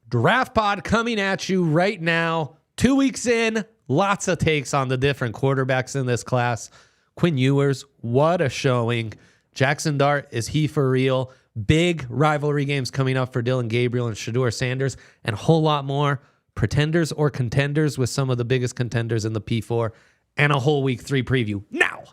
Draft Pod coming at you right now. 2 weeks in, lots of takes on the different quarterbacks in this class. Quinn Ewers, what a showing. Jaxson Dart, is he for real? Big rivalry games coming up for Dillon Gabriel and Shedeur Sanders, and a whole lot more. Pretenders or contenders with some of the biggest contenders in the P4, and a whole week 3 preview now.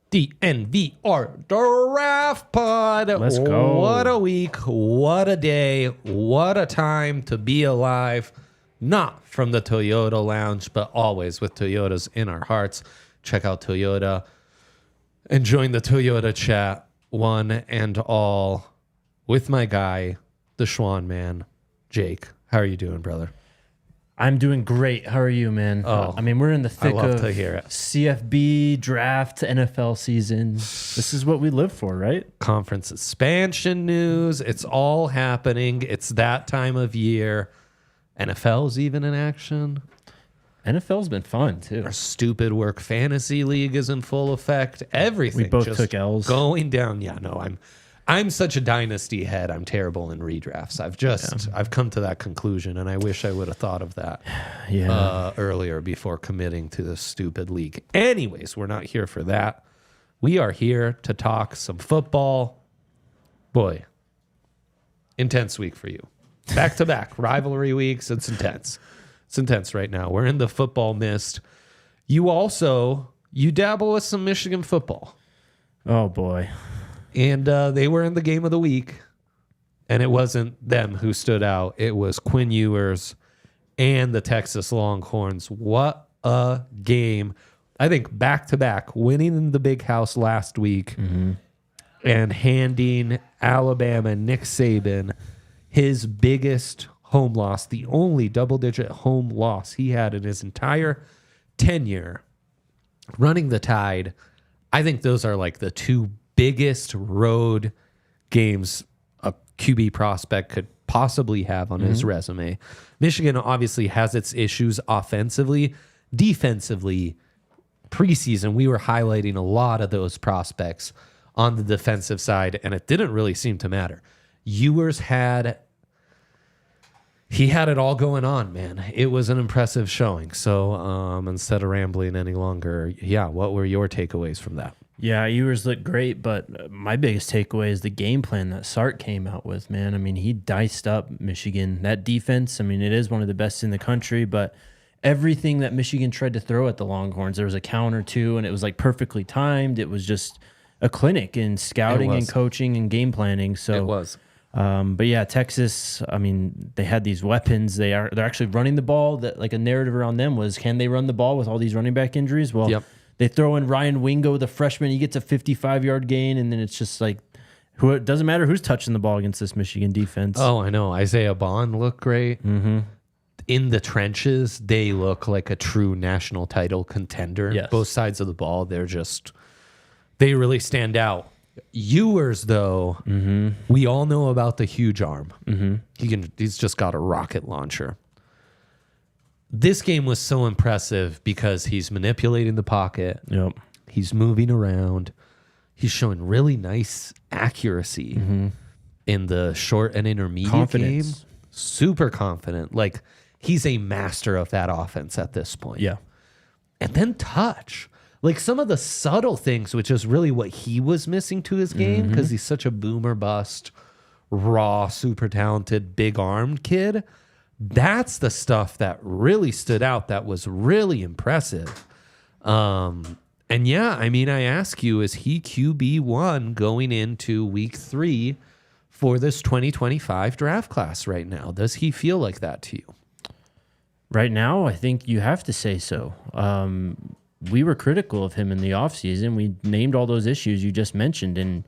DNVR Draft Pod. Let's go. What a week. What a day. What a time to be alive. Not from the Toyota Lounge, but always with Toyotas in our hearts. Check out Toyota and join the Toyota chat, one and all, with my guy, the Schwan man, Jake. How are you doing, brother? I'm doing great. How are you, man? Oh, I mean, we're in the thick of to hear it. CFB draft, NFL season. This is what we live for, right? Conference expansion news. It's all happening. It's that time of year. NFL's even in action. NFL's been fun, too. Our stupid work fantasy league is in full effect. Everything. We both just took L's. Going down. Yeah, no, I'm such a dynasty head. I'm terrible in redrafts. I've come to that conclusion, and I wish I would have thought of that earlier before committing to this stupid league. Anyways, we're not here for that. We are here to talk some football. Boy, intense week for you. Back to back rivalry weeks. It's intense. It's intense right now. We're in the football mist. You dabble with some Michigan football. Oh, boy. And they were in the game of the week, and it wasn't them who stood out. It was Quinn Ewers and the Texas Longhorns. What a game. I think back-to-back, winning in the big house last week and handing Alabama Nick Saban his biggest home loss, the only double-digit home loss he had in his entire tenure running the Tide. I think those are like the two biggest road games a QB prospect could possibly have on his resume. Michigan obviously has its issues offensively. Defensively, preseason, we were highlighting a lot of those prospects on the defensive side, and it didn't really seem to matter. Ewers had it all going on, man. It was an impressive showing. So instead of rambling any longer, what were your takeaways from that? Yeah, Ewers looked great, but my biggest takeaway is the game plan that Sark came out with, man. I mean, he diced up Michigan. That defense, I mean, it is one of the best in the country, but everything that Michigan tried to throw at the Longhorns, there was a counter to, and it was like perfectly timed. It was just a clinic in scouting and coaching and game planning. So it was. But yeah, Texas, I mean, they had these weapons. They're actually running the ball. That like a narrative around them was, can they run the ball with all these running back injuries? Well, they throw in Ryan Wingo, the freshman. He gets a 55-yard gain, and then it's just like, it doesn't matter who's touching the ball against this Michigan defense. Oh, I know. Isaiah Bond looked great. In the trenches, they look like a true national title contender. Yes. Both Both sides of the ball, they really stand out. Ewers, though, we all know about the huge arm. He's just got a rocket launcher. This game was so impressive because he's manipulating the pocket. Yep. He's moving around. He's showing really nice accuracy in the short and intermediate game. Super confident. Like, he's a master of that offense at this point. Yeah. And then touch. Like, some of the subtle things, which is really what he was missing to his game because he's such a boomer bust, raw, super talented, big-armed kid. That's the stuff that really stood out, that was really impressive. And yeah, I mean, I ask you, is he QB1 going into week 3 for this 2025 draft class right now? Does he feel like that to you? Right now, I think you have to say so. We were critical of him in the offseason. We named all those issues you just mentioned, and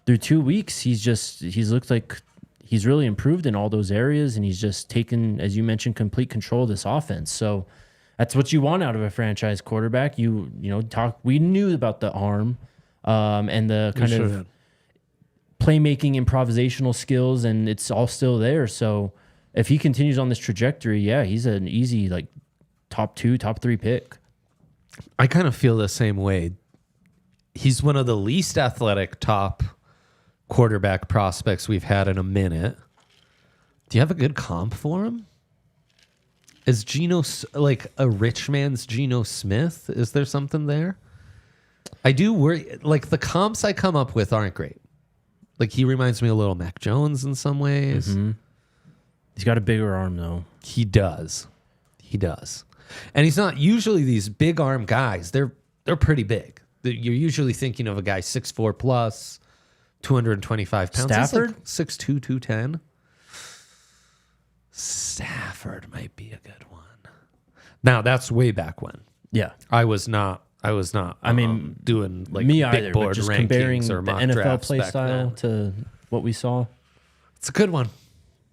through 2 weeks, he's looked like he's really improved in all those areas, and he's just taken, as you mentioned, complete control of this offense. So that's what you want out of a franchise quarterback. We knew about the arm and the kind of playmaking, improvisational skills, and it's all still there. So if he continues on this trajectory, yeah, he's an easy like top 2, top 3 pick. I kind of feel the same way. He's one of the least athletic top quarterback prospects we've had in a minute. Do you have a good comp for him? Is Geno like a rich man's Geno Smith? Is there something there? I do worry. Like the comps I come up with aren't great. Like he reminds me a little Mac Jones in some ways. Mm-hmm. He's got a bigger arm though. He does. And he's not usually these big arm guys. They're pretty big. You're usually thinking of a guy 6'4 plus, 225 pounds. Stafford? Like 6'2", 210. Stafford might be a good one. Now that's way back when. Yeah. I was not. I mean, doing like me big either, board but just rankings comparing or the mock NFL drafts play back style then. to what we saw. It's a good one.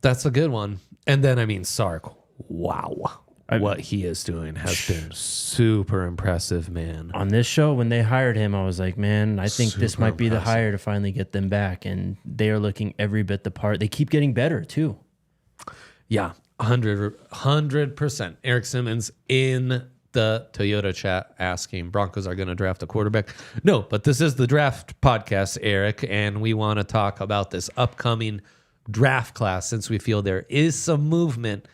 That's a good one. And then I mean Sark. Wow. What he is doing has been super impressive, man. On this show, when they hired him, I was like, man, I think this Super might be the impressive. hire to finally get them back. And they are looking every bit the part. They keep getting better, too. Yeah, 100%. Eric Simmons in the Toyota chat asking, Broncos are going to draft a quarterback. No, but this is the draft podcast, Eric, and we want to talk about this upcoming draft class since we feel there is some movement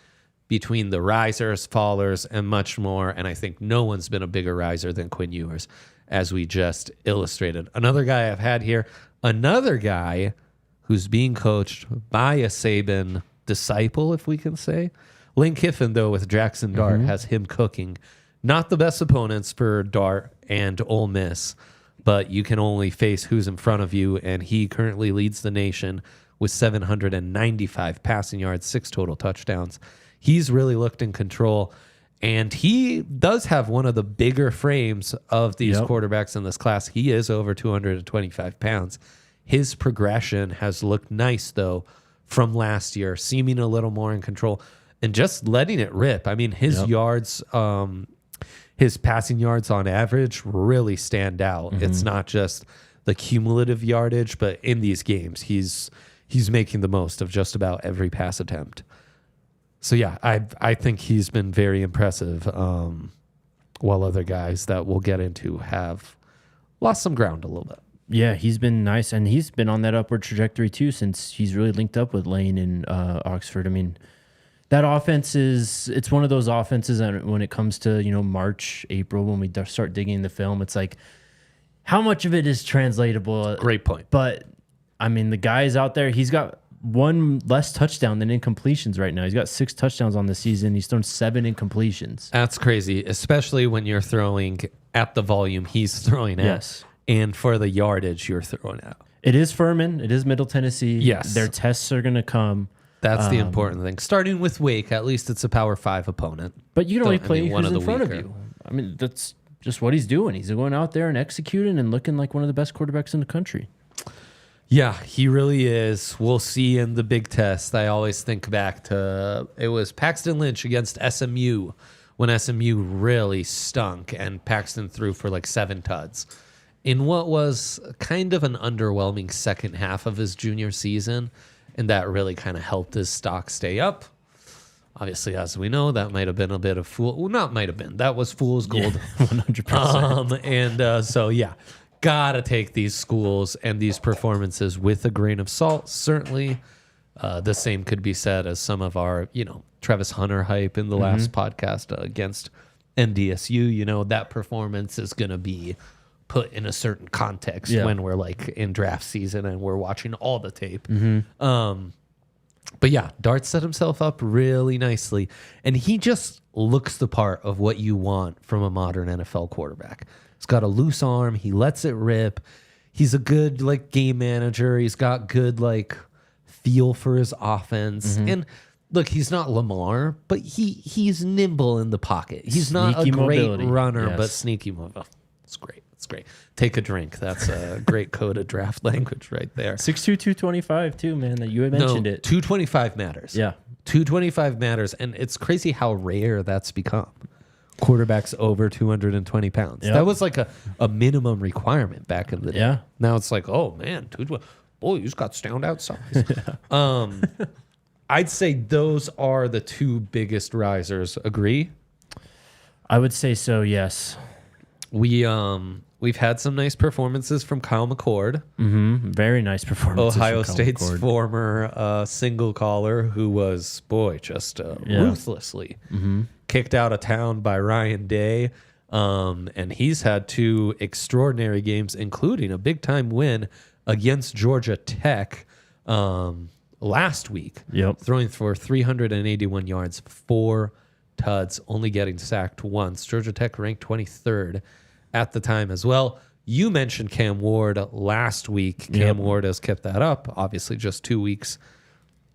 between the risers, fallers, and much more. And I think no one's been a bigger riser than Quinn Ewers, as we just illustrated. Another guy I've had here, another guy who's being coached by a Saban disciple, if we can say. Lane Kiffin, though, with Jaxson Dart, has him cooking. Not the best opponents for Dart and Ole Miss, but you can only face who's in front of you, and he currently leads the nation with 795 passing yards, 6 total touchdowns. He's really looked in control, and he does have one of the bigger frames of these quarterbacks in this class. He is over 225 pounds. His progression has looked nice, though, from last year, seeming a little more in control and just letting it rip. I mean, his yards, his passing yards on average really stand out. It's not just the cumulative yardage, but in these games, he's making the most of just about every pass attempt. So yeah, I think he's been very impressive, while other guys that we'll get into have lost some ground a little bit. Yeah, he's been nice, and he's been on that upward trajectory too since he's really linked up with Lane in Oxford. I mean, that offense it's one of those offenses that when it comes to, March, April, when we start digging the film, it's like, how much of it is translatable? Great point. But, I mean, the guys out there, he's got one less touchdown than incompletions right now. He's got 6 touchdowns on the season. He's thrown 7 incompletions. That's crazy, especially when you're throwing at the volume he's throwing at. Yes. And for the yardage you're throwing at. It is Furman. It is Middle Tennessee. Yes. Their tests are going to come. That's the important thing. Starting with Wake, at least it's a Power 5 opponent. But you can only I play mean, one who's of in the front weaker. of you. I mean, that's just what he's doing. He's going out there and executing and looking like one of the best quarterbacks in the country. Yeah, he really is. We'll see in the big test. I always think back to, it was Paxton Lynch against SMU when SMU really stunk and Paxton threw for like 7 tuds. In what was kind of an underwhelming second half of his junior season, and that really kind of helped his stock stay up. Obviously, as we know, that might have been a bit of fool. Well, not might have been. That was fool's gold. 100%. So yeah, gotta take these schools and these performances with a grain of salt. Certainly, the same could be said as some of our, Travis Hunter hype in the last podcast against NDSU. That performance is gonna be put in a certain context when we're like in draft season and we're watching all the tape. But yeah, Dart set himself up really nicely, and he just looks the part of what you want from a modern NFL quarterback. He's got a loose arm. He lets it rip. He's a good game manager. He's got good feel for his offense. And look, he's not Lamar, but he's nimble in the pocket. He's not a Sneaky great mobility. runner, Yes. but sneaky mobility. It's great. That's great. Take a drink. That's a great code of draft language right there. 6'2", 225 too, man. That you had mentioned it. 225 matters. Yeah. 225 matters. And it's crazy how rare that's become. Quarterbacks over 220 pounds. Yep. That was like a minimum requirement back in the day. Yeah. Now it's like, oh man, boy, he's got standout size. I'd say those are the two biggest risers. Agree? I would say so, yes. We've had some nice performances from Kyle McCord. Mm-hmm. Very nice performance. Ohio State's former single caller who was, just ruthlessly kicked out of town by Ryan Day. And he's had two extraordinary games, including a big-time win against Georgia Tech last week. Yep. Throwing for 381 yards, 4 tuds, only getting sacked once. Georgia Tech ranked 23rd at the time as well. You mentioned Cam Ward last week. Cam Ward has kept that up, obviously just 2 weeks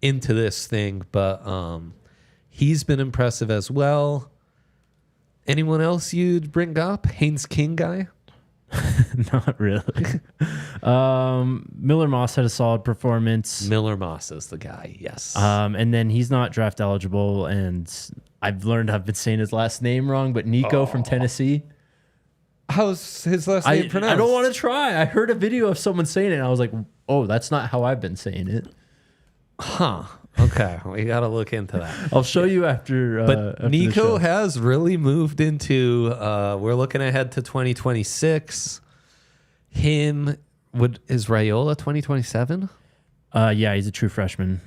into this thing, but he's been impressive as well. Anyone else you'd bring up? Haynes King guy? Not really. Miller Moss had a solid performance. Miller Moss is the guy, yes. And then he's not draft eligible, and I've learned I've been saying his last name wrong, but Nico from Tennessee. How's his last name pronounced? I don't want to try. I heard a video of someone saying it, and I was like, oh, that's not how I've been saying it. Huh. Okay. We got to look into that. I'll show you after. But after Nico has really moved into, we're looking ahead to 2026. Is Raiola 2027? Yeah, he's a true freshman.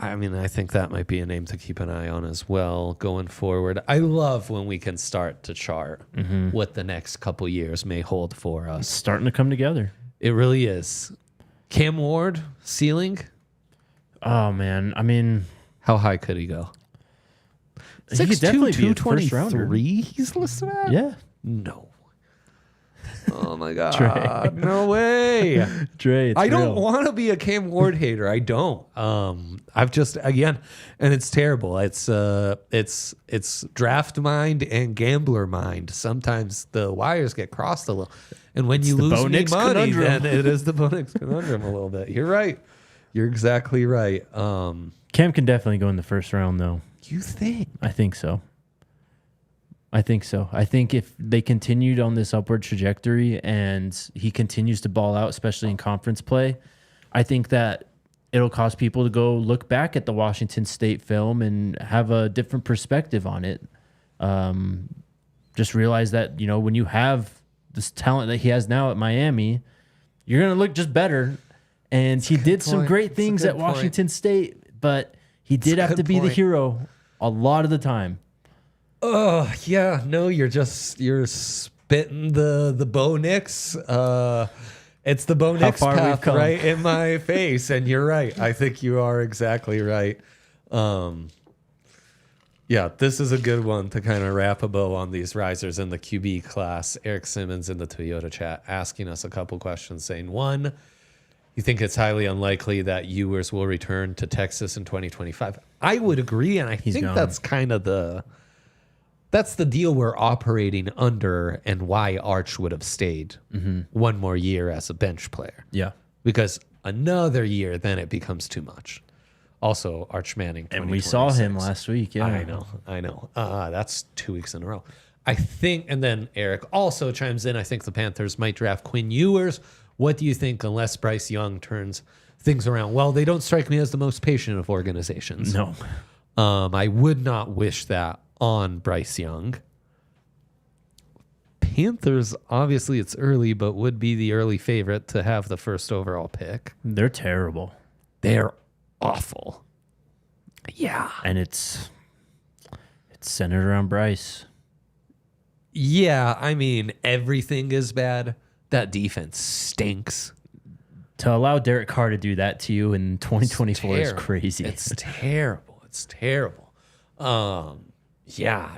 I mean, I think that might be a name to keep an eye on as well going forward. I love when we can start to chart what the next couple years may hold for us. It's starting to come together. It really is. Cam Ward, ceiling? Oh, man. I mean, how high could he go? He could definitely be a first rounder. 223 he's listed at? Yeah. No. Oh my God. No way. Dre, I don't want to be a Cam Ward hater. I don't. I've just, again, and it's terrible. It's draft mind and gambler mind. Sometimes the wires get crossed a little. And when you lose me money, then it is the Bo Nix conundrum a little bit. You're right. You're exactly right. Cam can definitely go in the first round, though. You think? I think so. I think if they continued on this upward trajectory and he continues to ball out, especially in conference play, I think that it'll cause people to go look back at the Washington State film and have a different perspective on it. Just realize that, when you have this talent that he has now at Miami, you're going to look just better. And he did some great things at Washington State, but he did have to be the hero a lot of the time. Oh, yeah. No, you're spitting the Bo Nix. It's the Bo Nix path right in my face. And you're right. I think you are exactly right. Yeah, this is a good one to kind of wrap a bow on these risers in the QB class. Eric Simmons in the Toyota chat asking us a couple questions saying, one, you think it's highly unlikely that Ewers will return to Texas in 2025? I would agree, and I think that's kind of the deal we're operating under, and why Arch would have stayed one more year as a bench player. Yeah. Because another year, then it becomes too much. Also, Arch Manning. And we saw him last week. Yeah. I know. That's 2 weeks in a row. I think, and then Eric also chimes in, I think the Panthers might draft Quinn Ewers. What do you think, unless Bryce Young turns things around? Well, they don't strike me as the most patient of organizations. No. I would not wish that on Bryce Young. Panthers, obviously it's early, but would be the early favorite to have the first overall pick. They're terrible. They're awful. Yeah. And it's centered around Bryce. Yeah, I mean, everything is bad. That defense stinks. To allow Derek Carr to do that to you in 2024 is crazy. It's terrible. It's terrible. Yeah,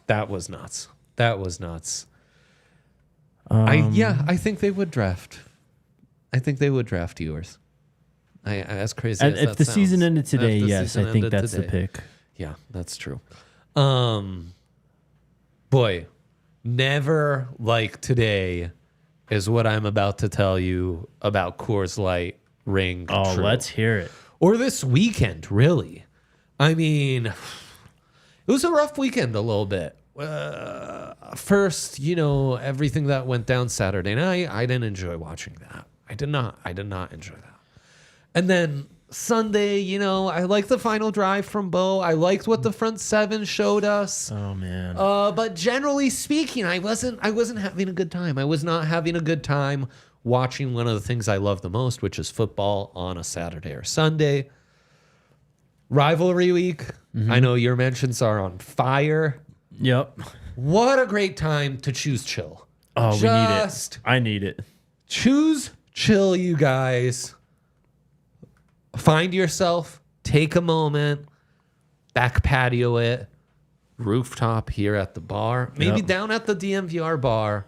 that was nuts. That was nuts. I think they would draft. I think they would draft Ewers. As crazy as that sounds. If the season ended today, yes, I think that's the pick. Yeah, that's true. Boy, never like today is what I'm about to tell you about Coors Light ring Oh, true. let's hear it. Or this weekend, really. I mean, it was a rough weekend a little bit. First, everything that went down Saturday night, I didn't enjoy watching that. I did not enjoy that. And then Sunday, I liked the final drive from Bo. I liked what the front seven showed us. Oh man. But generally speaking, I wasn't having a good time. I was not having a good time watching one of the things I love the most, which is football on a Saturday or Sunday. Rivalry week. I know your mentions are on fire. Yep. What a great time to choose chill. Oh, we need it. I need it. Choose chill, you guys. Find yourself, take a moment, back patio it, rooftop here at the bar, maybe down at the DNVR bar.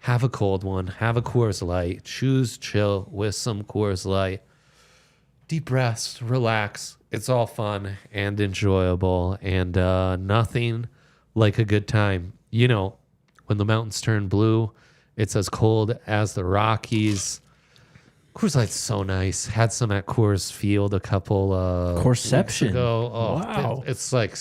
Have a cold one, have a Coors Light, choose chill with some Coors Light. Deep breaths, relax. It's all fun and enjoyable, and nothing like a good time. When the mountains turn blue, it's as cold as the Rockies. Coors Light's so nice. Had some at Coors Field a couple weeks ago. Oh, wow. It's like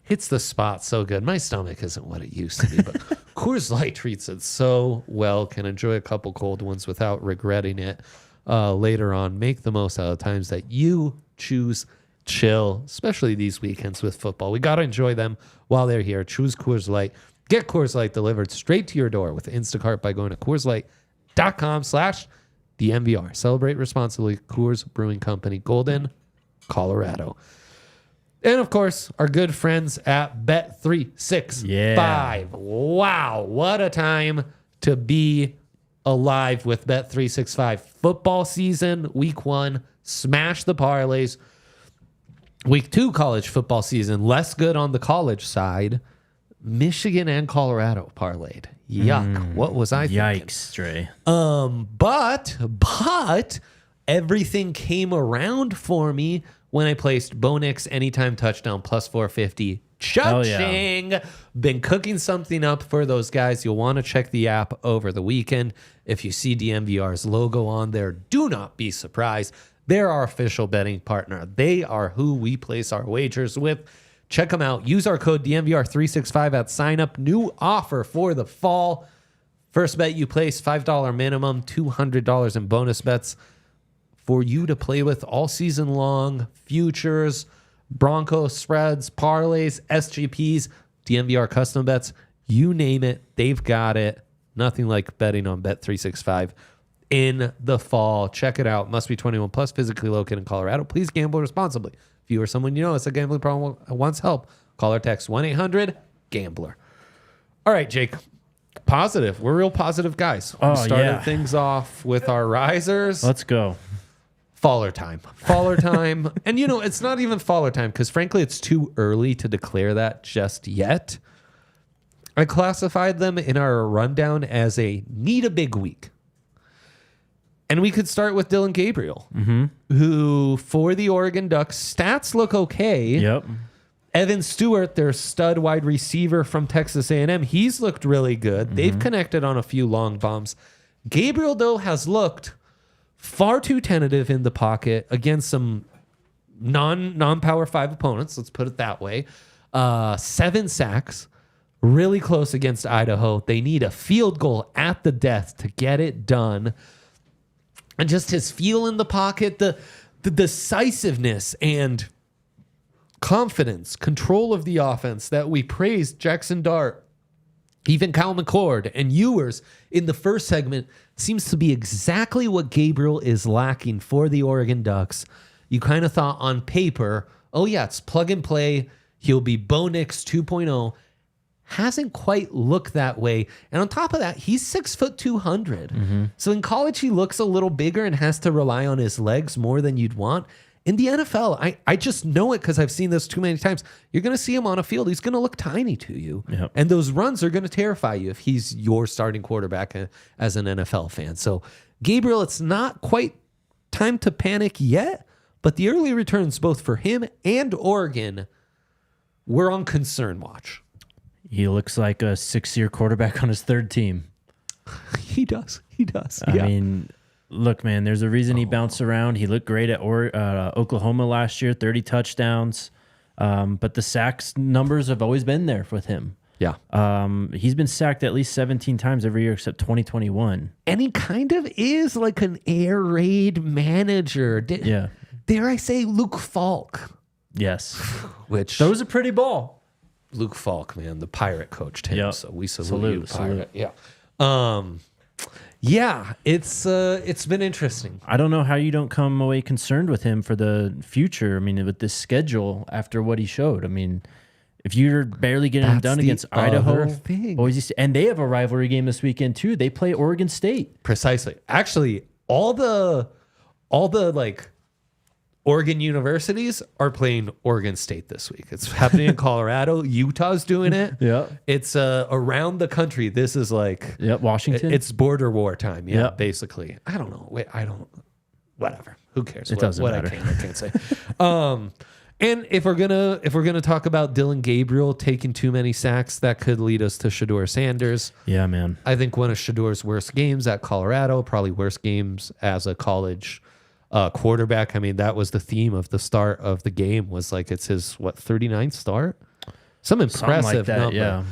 hits the spot so good. My stomach isn't what it used to be, but Coors Light treats it so well. Can enjoy a couple cold ones without regretting it later on. Make the most out of the times that you choose chill, especially these weekends with football. We got to enjoy them while they're here. Choose Coors Light. Get Coors Light delivered straight to your door with Instacart by going to CoorsLight.com/DNVR. Celebrate responsibly. Coors Brewing Company, Golden, Colorado. And, of course, our good friends at Bet365. Yeah. Wow, what a time to be alive with Bet365. Football season, week 1, smash the parlays. Week 2, college football season, less good on the college side. Michigan and Colorado parlayed. Yuck. What was I thinking? Yikes, Dre. But everything came around for me when I placed Bo Nix anytime touchdown plus 450. Cha-ching! Yeah. Been cooking something up for those guys. You'll want to check the app over the weekend. If you see DNVR's logo on there, do not be surprised. They're our official betting partner. They are who we place our wagers with. Check them out. Use our code DNVR365 at sign up. New offer for the fall. First bet you place, $5 minimum, $200 in bonus bets for you to play with all season long. Futures, Broncos spreads, parlays, SGPs, DNVR custom bets. You name it, they've got it. Nothing like betting on Bet365 in the fall. Check it out. Must be 21 plus, physically located in Colorado. Please gamble responsibly. If you or someone you know has a gambling problem wants help, call or text 1-800-GAMBLER. All right, Jake. Positive. We're real positive guys. We started things off with our risers. Let's go. Faller time. And, it's not even faller time because, frankly, it's too early to declare that just yet. I classified them in our rundown as a need a big week. And we could start with Dillon Gabriel, who, for the Oregon Ducks, stats look okay. Yep. Evan Stewart, their stud wide receiver from Texas A&M, he's looked really good. They've connected on a few long bombs. Gabriel, though, has looked far too tentative in the pocket against some non-Power 5 opponents. Let's put it that way. 7 sacks, really close against Idaho. They need a field goal at the death to get it done. And just his feel in the pocket, the decisiveness and confidence, control of the offense that we praised Jaxson Dart, even Kyle McCord and Ewers in the first segment seems to be exactly what Gabriel is lacking for the Oregon Ducks. You kind of thought on paper, oh yeah, it's plug and play. He'll be Bo Nix 2.0. Hasn't quite looked that way. And on top of that, he's 6'200". So in college, he looks a little bigger and has to rely on his legs more than you'd want. In the NFL, I just know it because I've seen this too many times. You're going to see him on a field. He's going to look tiny to you. Yep. And those runs are going to terrify you if he's your starting quarterback as an NFL fan. So Gabriel, it's not quite time to panic yet, but the early returns both for him and Oregon were on concern watch. He looks like a 6-year quarterback on his third team. He does. I mean, look, man, there's a reason he bounced around. He looked great at Oklahoma last year, 30 touchdowns. But the sacks numbers have always been there with him. Yeah. He's been sacked at least 17 times every year except 2021. And he kind of is like an air raid manager. Dare I say Luke Falk? Yes. Which throws a pretty ball. Luke Falk, man, the Pirate coached him. Yep. So we salute you, Pirate. Salute. Yeah. Yeah, it's been interesting. I don't know how you don't come away concerned with him for the future. I mean, with this schedule after what he showed. I mean, if you're barely getting it done against Idaho, Boise State, and they have a rivalry game this weekend too. They play Oregon State. Precisely. Actually, all the like Oregon universities are playing Oregon State this week. It's happening in Colorado. Utah's doing it. Yeah. It's around the country. This is like Washington. It's border war time. Yeah, Yep. basically. I don't know. Whatever. Who cares? It doesn't matter. I can't say. And if we're gonna talk about Dillon Gabriel taking too many sacks, that could lead us to Shedeur Sanders. Yeah, man. I think one of Shedeur's worst games at Colorado, probably worst games as a college quarterback. I mean, that was the theme of the start of the game. Was like it's his 39th start, some impressive like that, number. yeah.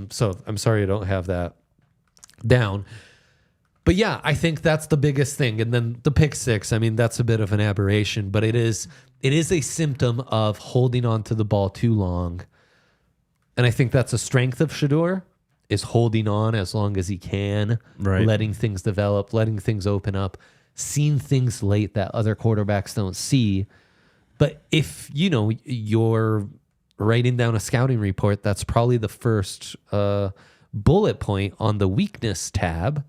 So I'm sorry I don't have that down. But yeah, I think that's the biggest thing. And then the pick six, I mean, that's a bit of an aberration, but it is a symptom of holding on to the ball too long. And I think that's a strength of Shedeur, is holding on as long as he can, Right. letting things develop, letting things open up, seeing things late that other quarterbacks don't see. But if, you're writing down a scouting report, that's probably the first bullet point on the weakness tab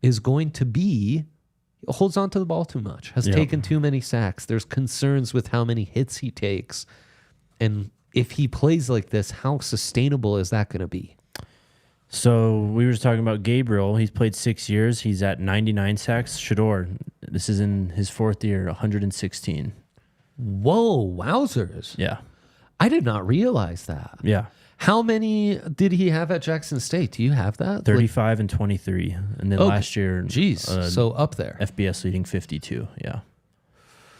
is going to be holds on to the ball too much, has taken too many sacks. There's concerns with how many hits he takes. And if he plays like this, how sustainable is that going to be? So we were just talking about Gabriel. He's played 6 years. He's at 99 sacks. Shedeur, this is in his fourth year, 116. Whoa, wowzers. Yeah. I did not realize that. Yeah. How many did he have at Jaxson State? Do you have that? 35 and 23. And then last year, so up there. FBS leading 52. Yeah.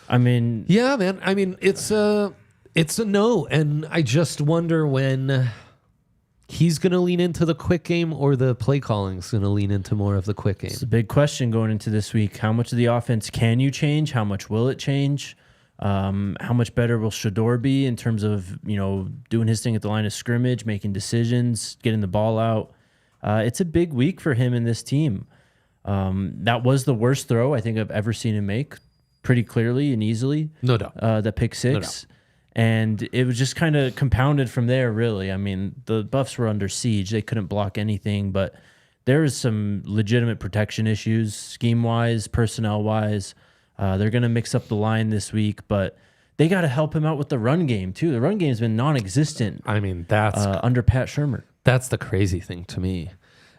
I mean, yeah, man. I mean, it's a no. And I just wonder when he's going to lean into the quick game or the play calling is going to lean into more of the quick game. it's a big question going into this week. How much of the offense can you change? How much will it change? How much better will Shedeur be in terms of, doing his thing at the line of scrimmage, making decisions, getting the ball out? It's a big week for him and this team. That was the worst throw I think I've ever seen him make, pretty clearly and easily. No doubt. The pick six. And it was just kind of compounded from there, really. I mean, the Buffs were under siege. They couldn't block anything, but there is some legitimate protection issues, scheme-wise, personnel-wise. They're going to mix up the line this week, but they got to help him out with the run game, too. The run game has been non-existent. I mean, that's under Pat Shurmur. That's the crazy thing to me.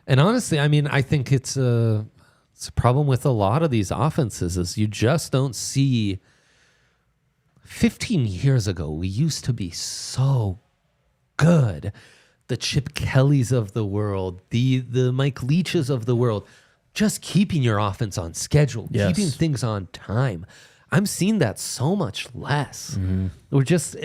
And honestly, I mean, I think it's a problem with a lot of these offenses is you just don't see. 15 years ago, we used to be so good. The Chip Kellys of the world, the Mike Leaches of the world, just keeping your offense on schedule, keeping things on time. I'm seeing that so much less. We're just,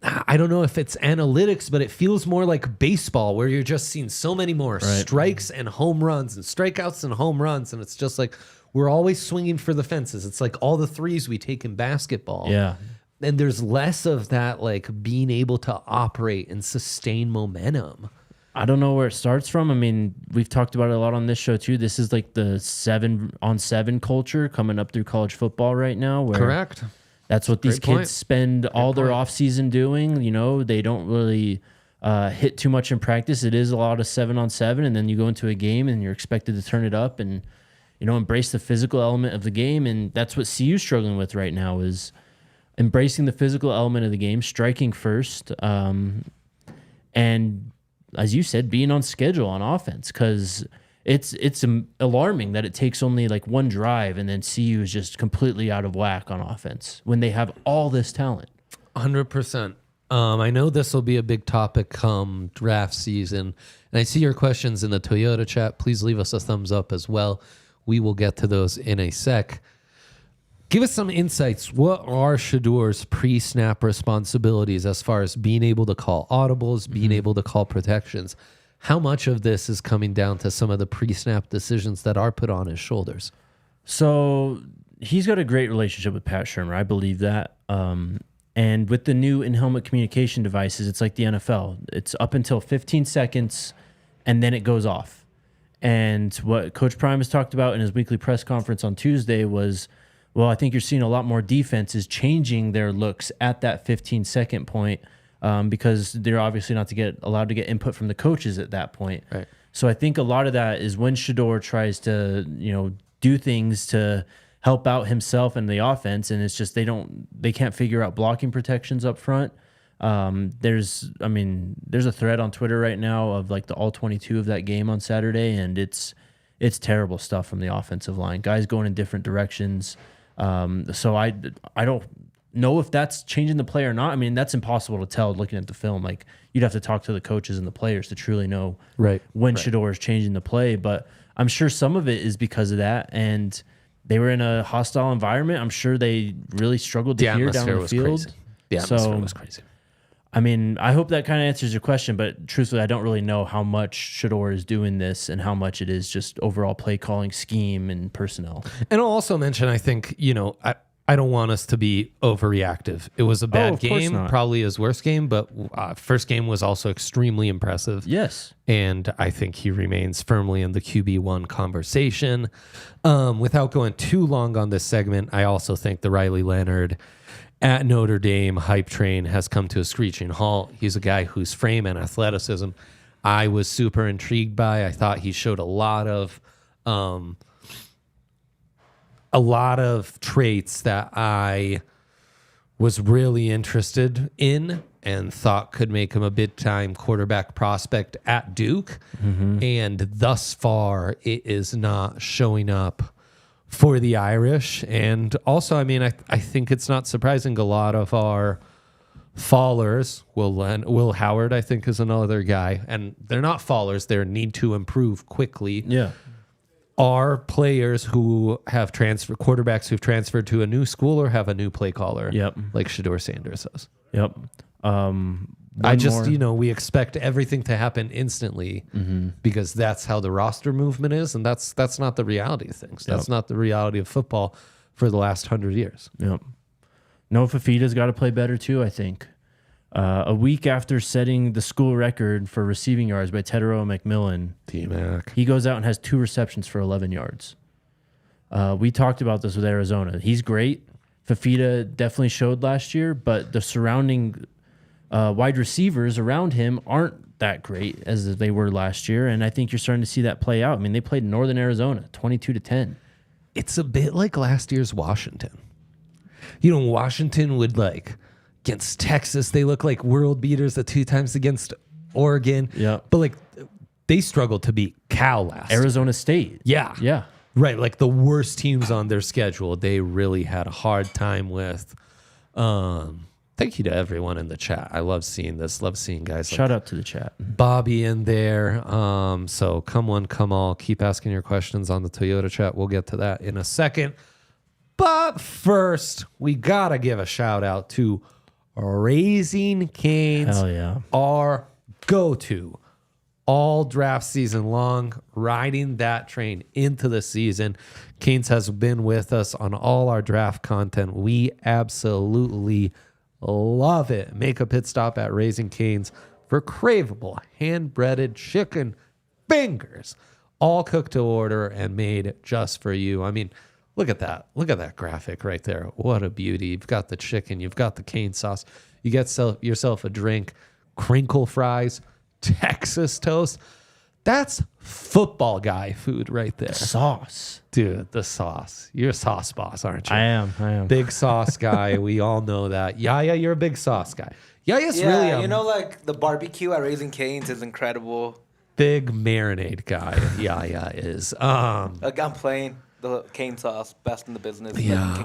I don't know if it's analytics, but it feels more like baseball where you're just seeing so many more strikes and home runs and strikeouts and home runs. And it's just like, we're always swinging for the fences. It's like all the threes we take in basketball. Yeah. And there's less of that, like being able to operate and sustain momentum. I don't know where it starts from. I mean, we've talked about it a lot on this show too. This is like the 7-on-7 culture coming up through college football right now. Where Correct. That's what these kids spend all their offseason doing. They don't really hit too much in practice. It is a lot of 7-on-7, and then you go into a game and you're expected to turn it up and embrace the physical element of the game. And that's what CU's struggling with right now is embracing the physical element of the game, striking first, and as you said, being on schedule on offense, because it's alarming that it takes only like one drive and then CU is just completely out of whack on offense when they have all this talent. 100%. I know this will be a big topic come draft season. And I see your questions in the Toyota chat. Please leave us a thumbs up as well. We will get to those in a sec. Give us some insights. What are Shedeur's pre-snap responsibilities as far as being able to call audibles, being able to call protections? How much of this is coming down to some of the pre-snap decisions that are put on his shoulders? So he's got a great relationship with Pat Shurmur. I believe that. And with the new in-helmet communication devices, it's like the NFL. It's up until 15 seconds, and then it goes off. And what Coach Prime has talked about in his weekly press conference on Tuesday was, well, I think you're seeing a lot more defenses changing their looks at that 15-second point because they're obviously not allowed to get input from the coaches at that point. Right. So I think a lot of that is when Shedeur tries to, do things to help out himself and the offense, and it's just they can't figure out blocking protections up front. There's a thread on Twitter right now of like the all 22 of that game on Saturday, and it's terrible stuff from the offensive line. Guys going in different directions. So I don't know if that's changing the play or not. I mean, that's impossible to tell looking at the film. Like, you'd have to talk to the coaches and the players to truly know when Shedeur is changing the play. But I'm sure some of it is because of that. And they were in a hostile environment. I'm sure they really struggled to hear down the field. Crazy. The atmosphere was crazy. I mean, I hope that kind of answers your question, but truthfully, I don't really know how much Shedeur is doing this and how much it is just overall play calling scheme and personnel. And I'll also mention, I think, I don't want us to be overreactive. It was a bad game, probably his worst game, but first game was also extremely impressive. Yes. And I think he remains firmly in the QB1 conversation. Without going too long on this segment, I also think the Riley Leonard at Notre Dame hype train has come to a screeching halt. He's a guy whose frame and athleticism I was super intrigued by. I thought he showed a lot of traits that I was really interested in and thought could make him a big-time quarterback prospect at Duke. And thus far, it is not showing up for the Irish. And also, I mean, I think it's not surprising a lot of our fallers, Will Howard, I think, is another guy. And they're not fallers. They're need to improve quickly. Yeah. Are players who have quarterbacks who've transferred to a new school or have a new play caller. Yep. Like Shedeur Sanders does. Yep. We expect everything to happen instantly because that's how the roster movement is, and that's not the reality of things. That's not the reality of football for the last 100 years. Yep. Noah Fafita's got to play better too, I think. A week after setting the school record for receiving yards by Tedero McMillan, T-Mac, he goes out and has 2 receptions for 11 yards. We talked about this with Arizona. He's great. Fafita definitely showed last year, but the surrounding wide receivers around him aren't that great as they were last year, and I think you're starting to see that play out. I mean, they played Northern Arizona 22-10. It's a bit like last year's Washington. Washington would against Texas, they look like world beaters the 2 times against Oregon. Yeah. But they struggled to beat Cal last. Arizona State. Yeah. Yeah. Right. Like the worst teams on their schedule, they really had a hard time with. Thank you to everyone in the chat. I love seeing this. Love seeing guys. Shout out to the chat. Bobby in there. So come one, come all. Keep asking your questions on the Toyota chat. We'll get to that in a second. But first, we got to give a shout out to Raising Cane's. Hell yeah. Our go-to all draft season long, riding that train into the season. Canes has been with us on all our draft content. We absolutely love it. Make a pit stop at Raising Cane's for craveable hand-breaded chicken fingers, all cooked to order and made just for you. I mean, look at that. Look at that graphic right there. What a beauty. You've got the chicken. You've got the cane sauce. You get yourself a drink, crinkle fries, Texas toast. That's football guy food right there. Sauce. Dude, the sauce. You're a sauce boss, aren't you? I am. Big sauce guy. We all know that. Yaya, you're a big sauce guy. Yaya's really the barbecue at Raising Cane's is incredible. Big marinade guy. Yaya is. I'm playing. the cane sauce, best in the business. Yeah,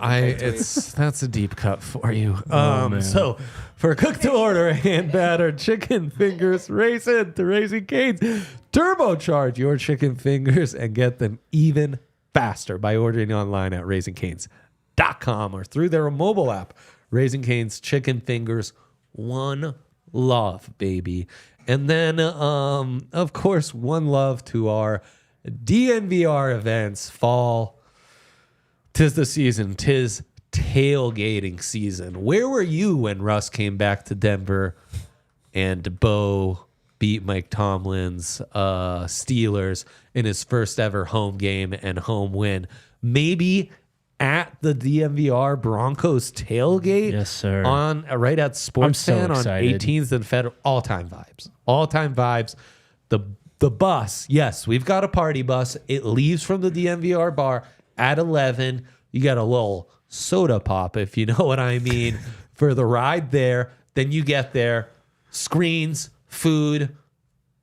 that's a deep cut for you. man. So for cook to order hand battered chicken fingers, race into Raising Cane's. Turbocharge your chicken fingers and get them even faster by ordering online at raisingcanes.com or through their mobile app. Raising Cane's chicken fingers, one love, baby. And then, of course, one love to our DNVR events. Fall, 'tis the season, 'tis tailgating season. Where were you when Russ came back to Denver and Bo beat Mike Tomlin's Steelers in his first ever home game and home win? Maybe at the DNVR Broncos tailgate. Yes, sir. Right at Sports so Fan on excited. 18th and Federal. All-time vibes. The bus. Yes, we've got a party bus. It leaves from the DNVR bar at 11. You got a little soda pop, if you know what I mean, for the ride there. Then you get there. Screens, food,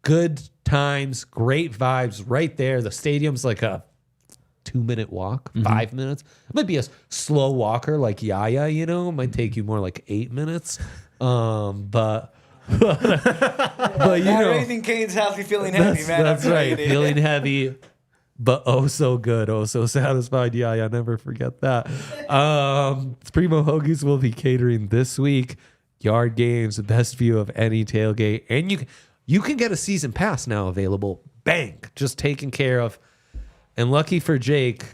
good times, great vibes right there. The stadium's like a 2-minute walk, 5 minutes. It might be a slow walker like Yaya, It might take you more like 8 minutes. But Raising Cane's healthy, feeling heavy, man. That's right. Feeling heavy, but oh so good, oh so satisfied. Yaya, never forget that. Primo Hoagies will be catering this week. Yard games, the best view of any tailgate. And you can get a season pass now available. Bang. Just taken care of. And lucky for Jake,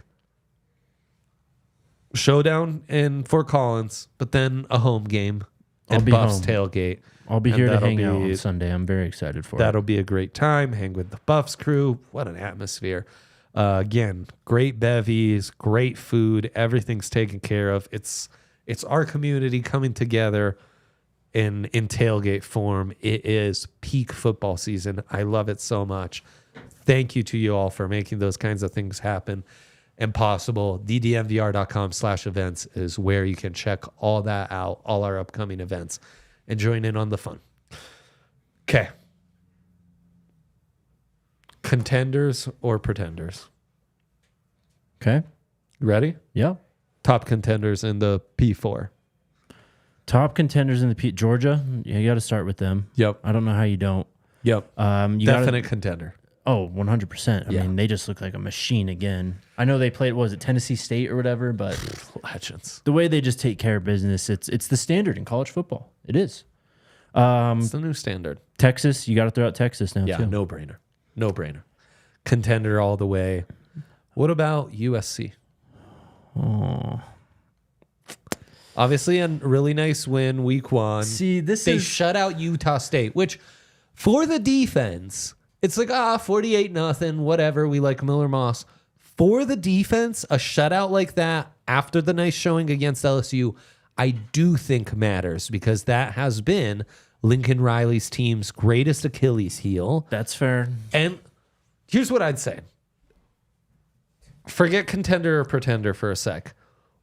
showdown in Fort Collins, but then a home game and Buffs home. tailgate. I'll be here to hang out on Sunday. I'm very excited for it. That'll be a great time. Hang with the Buffs crew. What an atmosphere. Again, great bevies, great food. Everything's taken care of. It's our community coming together in tailgate form. It is peak football season. I love it so much. Thank you to you all for making those kinds of things happen and possible. ddnvr.com/events is where you can check all that out, all our upcoming events, and join in on the fun. Okay. Contenders or pretenders? Okay. Ready? Yeah. Top contenders in the P4. Top contenders in the Georgia. You got to start with them. Yep. I don't know how you don't. Yep. You Definite contender. Oh, 100%. I Yeah. mean, they just look like a machine again. I know they played, was it Tennessee State or whatever, but Legends. the way they just take care of business, it's the standard in college football. It is. It's the new standard. Texas, you got to throw out Texas now, Yeah, too. no brainer. No brainer. Contender all the way. What about USC? Oh. Obviously, a really nice win week one. See, They shut out Utah State, which for the defense, it's like, 48-0, whatever. We like Miller Moss. For the defense, a shutout like that after the nice showing against LSU, I do think matters because that has been Lincoln Riley's team's greatest Achilles heel. That's fair. And here's what I'd say. Forget contender or pretender for a sec.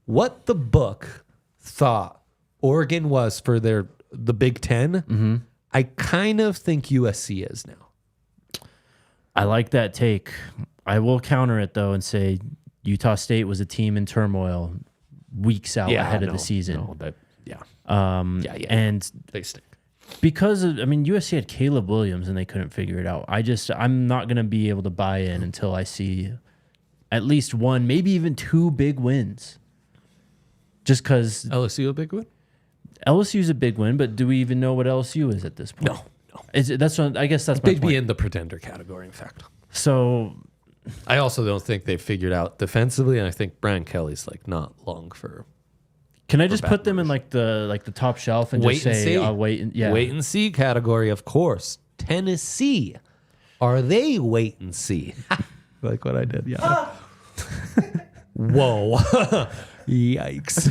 What the book thought Oregon was for the Big Ten, I kind of think USC is now. I like that take. I will counter it, though, and say Utah State was a team in turmoil weeks out ahead of the season. And They stink. because of, USC had Caleb Williams and they couldn't figure it out. I'm not going to be able to buy in until I see at least one, maybe even two big wins. Just because LSU a big win? LSU is a big win, but do we even know what LSU is at this point? No. I guess that's my They'd point. be in the pretender category, in fact. So I also don't think they've figured out defensively, and I think Brian Kelly's like not long for. can I just put them in like the top shelf and Wait just and say see. I'll wait and Wait and see category, of course. Tennessee. Are they wait and see? Like what I did, yeah. Whoa. Yikes.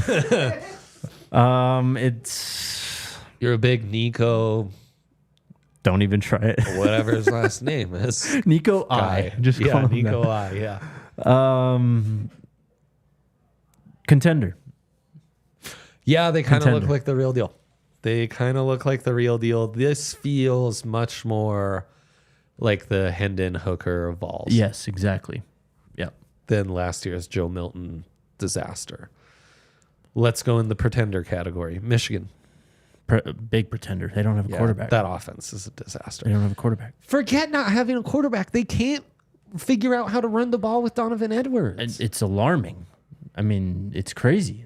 it's You're a big Nico, don't even try it. whatever his last name is. Nico Guy. I just call him Nico that. I, yeah. Contender. Yeah, they kind of look Contender. like the real deal. They kind of look like the real deal. This feels much more like the Hendon Hooker of Vols. Yes, exactly. Yep. than last year's Joe Milton disaster. Let's go in the pretender category. Michigan. Big pretender. They don't have a quarterback. That offense is a disaster. They don't have a quarterback. Forget not having a quarterback. They can't figure out how to run the ball with Donovan Edwards. And it's alarming. I mean, it's crazy.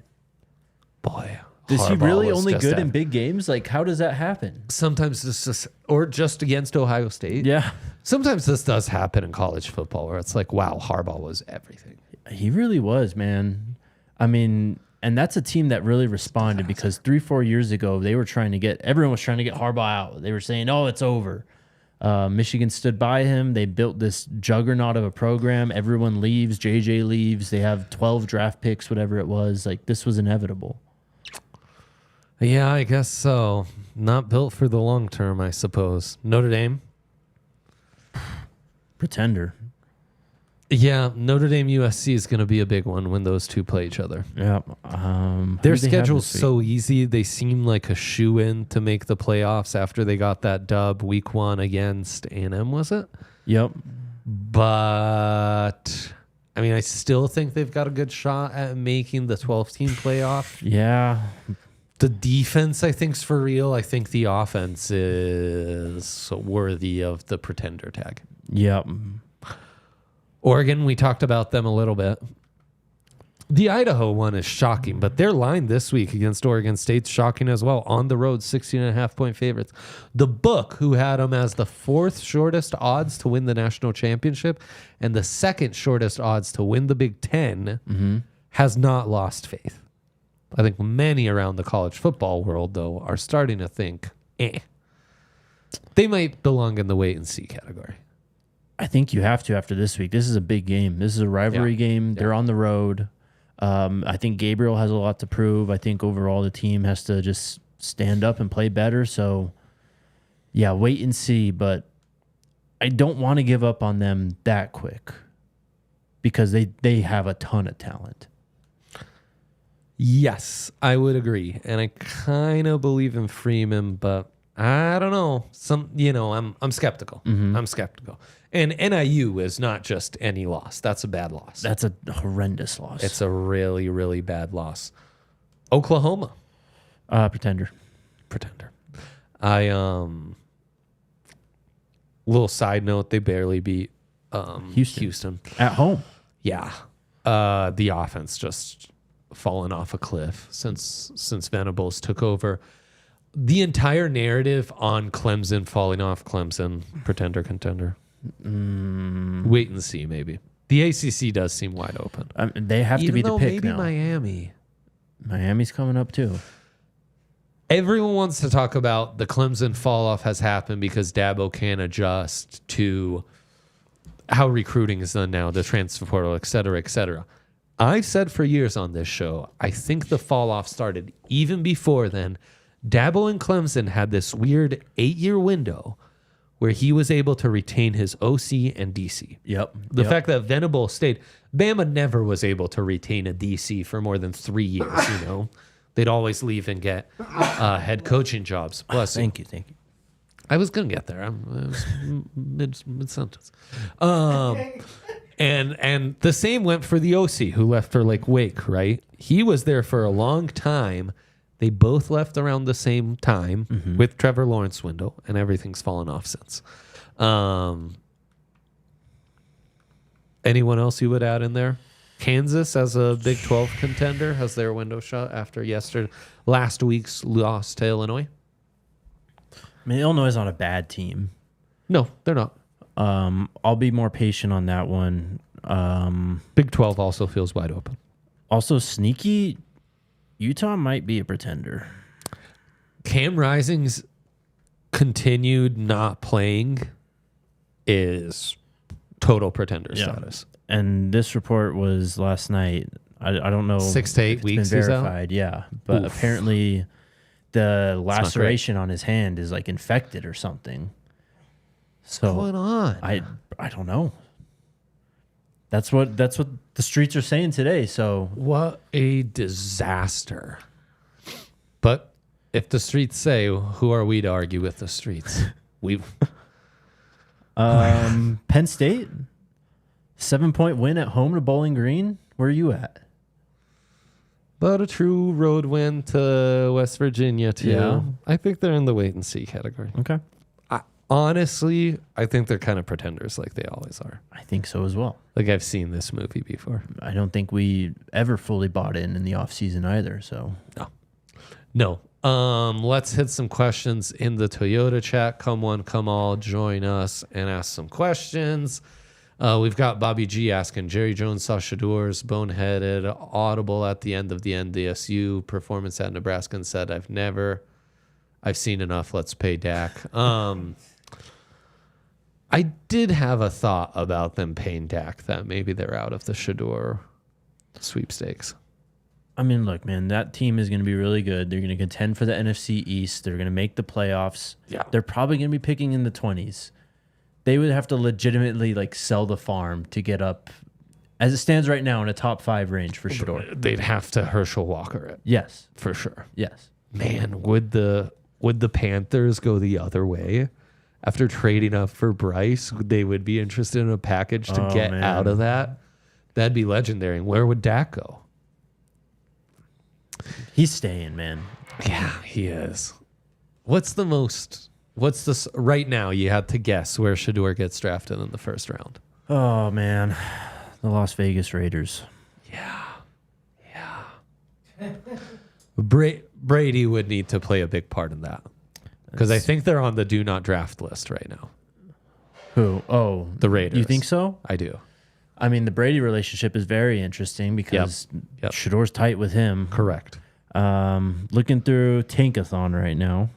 Boy. Is he Harbaugh really was only just good that. in big games? Like, how does that happen? Sometimes this just, or just against Ohio State. Yeah. Sometimes this does happen in college football where it's like, wow, Harbaugh was everything. He really was, man. I mean, and that's a team that really responded because 3-4 years ago, everyone was trying to get Harbaugh out. They were saying, oh, it's over. Michigan stood by him. They built this juggernaut of a program. Everyone leaves. JJ leaves. They have 12 draft picks, whatever it was. Like, this was inevitable. Yeah, I guess so. Not built for the long term, I suppose. Notre Dame. Pretender. Yeah, Notre Dame USC is going to be a big one when those two play each other. Yeah. Their schedule's so easy. They seem like a shoe-in to make the playoffs after they got that dub week 1 against A&M, was it? Yep. But, I mean, I still think they've got a good shot at making the 12-team playoff. Yeah. The defense, I think, is for real. I think the offense is worthy of the pretender tag. Yep. Oregon, we talked about them a little bit. The Idaho one is shocking, but their line this week against Oregon State's shocking as well. On the road, 16.5-point favorites. The book, who had them as the 4th shortest odds to win the national championship and the 2nd shortest odds to win the Big Ten, has not lost faith. I think many around the college football world, though, are starting to think, they might belong in the wait and see category. I think you have to after this week. This is a big game. This is a rivalry game. They're on the road. I think Gabriel has a lot to prove. I think overall the team has to just stand up and play better. So, yeah, wait and see. But I don't want to give up on them that quick because they have a ton of talent. Yes, I would agree. And I kind of believe in Freeman, but I don't know. I'm skeptical. I'm skeptical. And NIU is not just any loss. That's a bad loss. That's a horrendous loss. It's a really, really bad loss. Oklahoma. Pretender. Little side note, they barely beat Houston. At home. Yeah. The offense just fallen off a cliff since Venables took over. The entire narrative on Clemson falling off, pretender, contender. Wait and see, maybe. The ACC does seem wide open. They have to be the pick maybe now. Miami's coming up too. Everyone wants to talk about the Clemson fall off has happened because Dabo can't adjust to how recruiting is done now, the transfer portal, et cetera, et cetera. I've said for years on this show, I think the fall off started even before then. Dabo and Clemson had this weird 8-year window where he was able to retain his OC and DC. Yep. The fact that Venables stayed, Bama never was able to retain a DC for more than 3 years, They'd always leave and get head coaching jobs. Bless you. Thank you. I was going to get there. I was mid-sentence. And the same went for the OC who left for Wake, right? He was there for a long time. They both left around the same time with Trevor Lawrence window, and everything's fallen off since. Anyone else you would add in there? Kansas as a Big 12 contender has their window shut after last week's loss to Illinois. I mean, Illinois is not a bad team. No, they're not. I'll be more patient on that one. Big 12 also feels wide open. Also, sneaky, Utah might be a pretender. Cam Rising's continued not playing is total pretender status. And this report was last night. I don't know. 6 to 8 if weeks it's been he's out? verified, yeah. But Oof. apparently the laceration on his hand is infected or something. So What's going on? I don't know. That's what the streets are saying today. So What a disaster. But if the streets say, who are we to argue with the streets? Penn State 7-point win at home to Bowling Green. Where are you at? But a true road win to West Virginia, too. Yeah. I think they're in the wait and see category. Okay. Honestly, I think they're kind of pretenders like they always are. I think so as well. Like I've seen this movie before. I don't think we ever fully bought in the offseason either. So No. Let's hit some questions in the Toyota chat. Come one, come all, join us and ask some questions. We've got Bobby G asking, Jerry Jones saw Shedeur's boneheaded audible at the end of the NDSU performance at Nebraska and said, I've seen enough. Let's pay Dak. I did have a thought about them paying Dak that maybe they're out of the Shedeur sweepstakes. I mean, look, man, that team is going to be really good. They're going to contend for the NFC East. They're going to make the playoffs. Yeah. They're probably going to be picking in the 20s. They would have to legitimately like sell the farm to get up, as it stands right now, in a top 5 range for Shedeur. They'd have to Herschel Walker it Yes. for sure. Yes. Man, would the Panthers go the other way? After trading up for Bryce, they would be interested in a package to get out of that. That'd be legendary. Where would Dak go? He's staying, man. Yeah, he is. What's this right now? You had to guess where Shedeur gets drafted in the first round. Oh, man. The Las Vegas Raiders. Yeah. Brady would need to play a big part in that. Because I think they're on the do not draft list right now. Who? Oh, The Raiders. You think so? I do. I mean, the Brady relationship is very interesting because Yep. Shedeur's tight with him. Correct. Looking through Tankathon right now.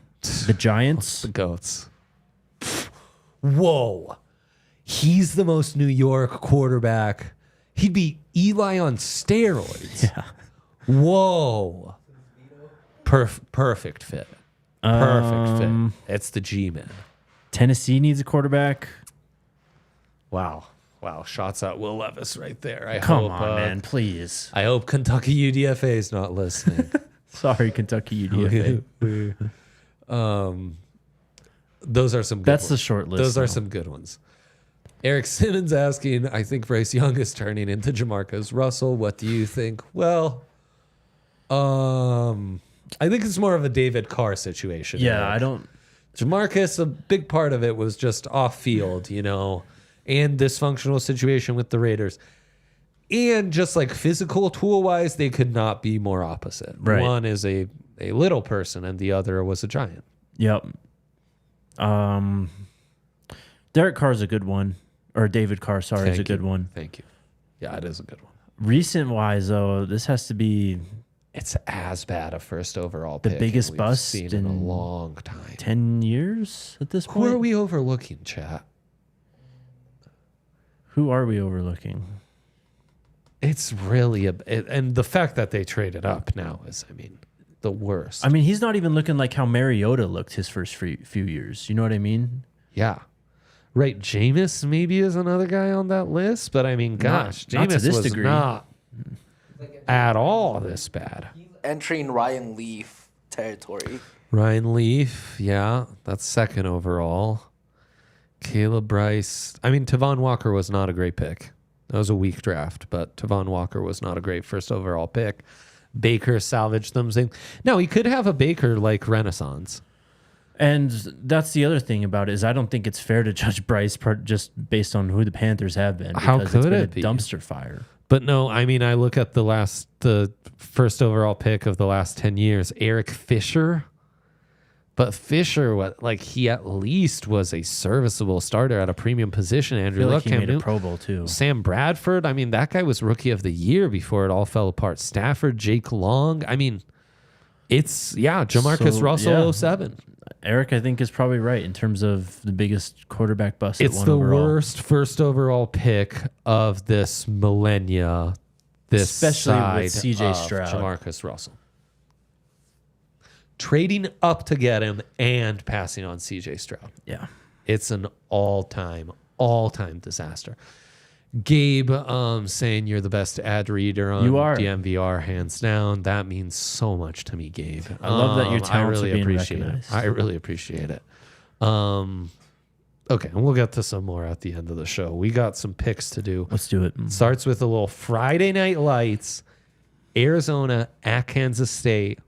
The Giants. The Goats. Whoa. He's the most New York quarterback. He'd be Eli on steroids. Yeah. Whoa. Perfect fit. Perfect fit. It's the G-Man. Tennessee needs a quarterback. Wow. Shots at Will Levis right there. Come on, man, please. I hope Kentucky UDFA is not listening. Sorry, Kentucky UDFA. Those are some good That's ones. the short list. Those though. are some good ones. Eric Simmons asking, I think Bryce Young is turning into Jamarcus Russell. What do you think? Well, I think it's more of a David Carr situation. Yeah, Eric. I don't. Jamarcus, a big part of it was just off field, and dysfunctional situation with the Raiders. And just like physical tool wise, they could not be more opposite. Right. One is a little person and the other was a giant. Yep. Derek Carr's a good one. Or David Carr, sorry, is a good one. Thank you. Yeah, it is a good one. Recent wise, though, this has to be It's as bad a first overall the pick biggest we've bust seen in a long time. 10 years at this point. Who are we overlooking, chat? Who are we overlooking? It's really and the fact that they traded up now is, the worst. I mean, he's not even looking like how Mariota looked his first few years. You know what I mean? Yeah. Right. Jameis maybe is another guy on that list, but gosh, not to Jameis this was degree. not at all this bad. Entering Ryan Leaf territory. Ryan Leaf, yeah, that's second overall. Caleb Bryce. Tavon Walker was not a great pick. That was a weak draft, but Tavon Walker was not a great first overall pick. Baker salvaged them. No, he could have a Baker like Renaissance. And that's the other thing about it is I don't think it's fair to judge Bryce just based on who the Panthers have been. How because could it's been it a be? dumpster fire. But no, I look at the first overall pick of the last 10 years, Eric Fisher. But Fisher, he at least was a serviceable starter at a premium position. I Andrew feel like Luck he made a Pro Bowl too. Sam Bradford. That guy was rookie of the year before it all fell apart. Stafford, Jake Long. It's, Jamarcus Russell, 07. Eric, I think, is probably right in terms of the biggest quarterback bust. It's at one the overall. worst first overall pick of this millennia. Especially with side CJ of Stroud. Jamarcus Russell. Trading up to get him and passing on CJ Stroud. Yeah. It's an all-time disaster. Gabe saying you're the best ad reader on You are. DNVR, hands down. That means so much to me, Gabe. I love that your talents I really are being appreciate recognized. it. I really appreciate it. Okay, and we'll get to some more at the end of the show. We got some picks to do. Let's do it. Starts with a little Friday Night Lights. Arizona at Kansas State.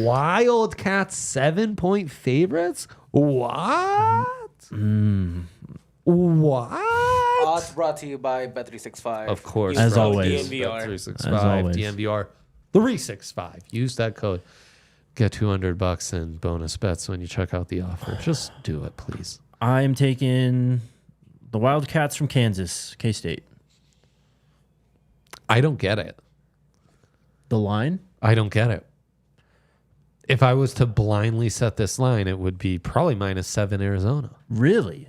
Wildcats 7-point favorites? What? What? Odds brought to you by Bet365. Of course. As Use code always. DNVR. 365 As always. DNVR 365. Use that code. Get $200 in bonus bets when you check out the offer. Just do it, please. I am taking the Wildcats from Kansas, K-State. I don't get it. The line? I don't get it. If I was to blindly set this line, it would be probably -7 Arizona. Really?